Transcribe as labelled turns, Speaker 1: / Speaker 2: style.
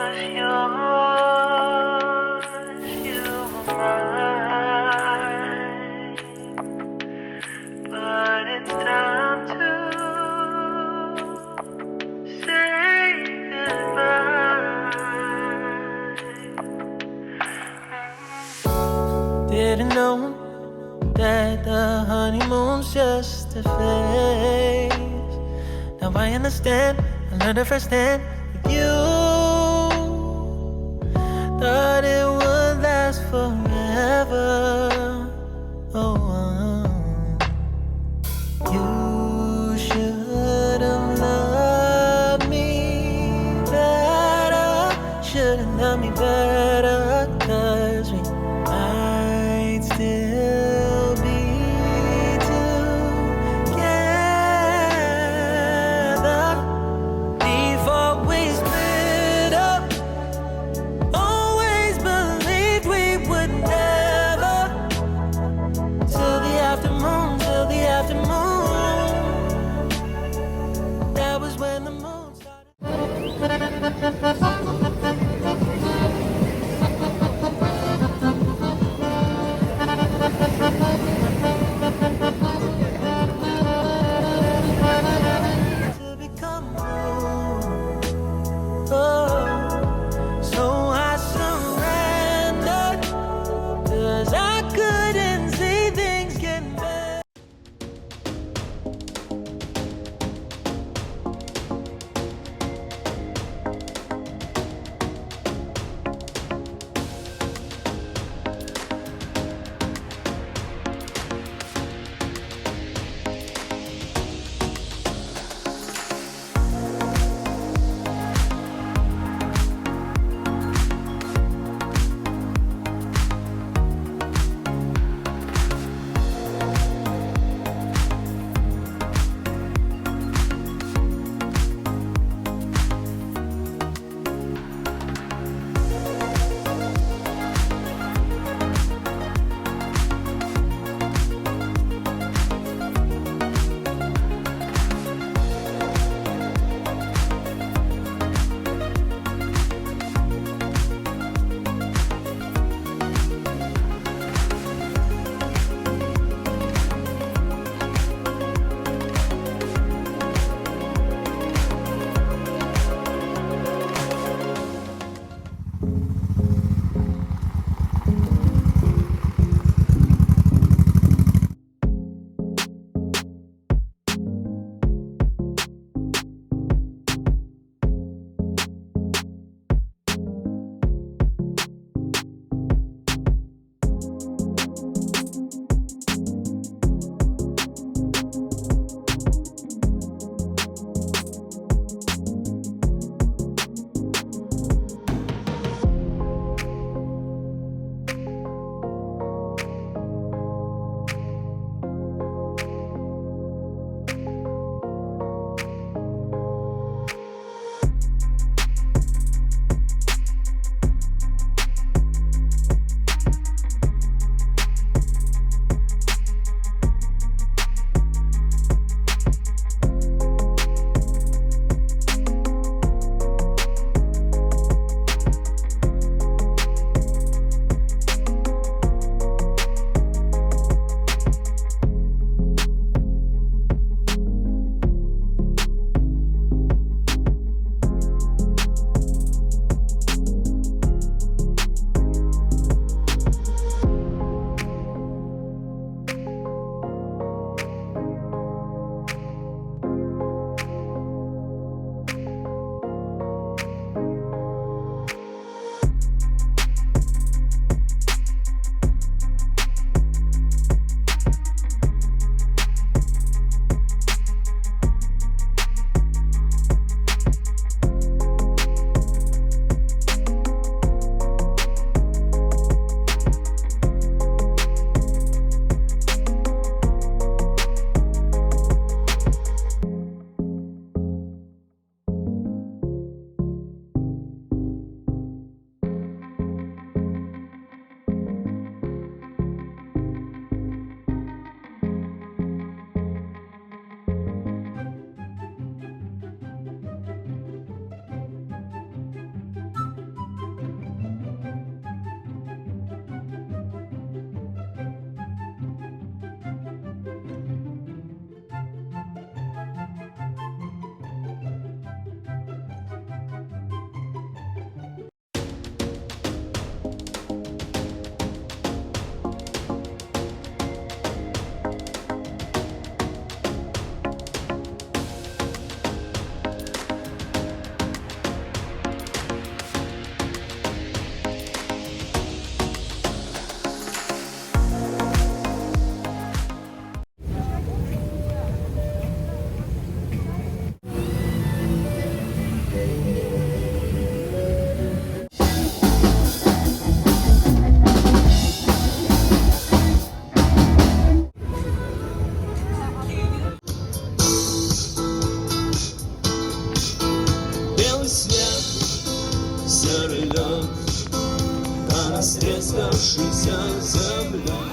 Speaker 1: was yours, you were mine. But it's time to say goodbye. Didn't know that the honeymoon's just a phase. Now I understand, I learned it firsthand with you. Thought it would last forever. Oh, you should have loved me better. Should have loved me better, 'cause we might still be together before we split up. Always believed we would never. Till the afternoon, till the afternoon. That was when the moon to become moon. Oh, so I surrendered, 'cause I couldn't see things getting better.
Speaker 2: серый лед, на растрескавшейся земле.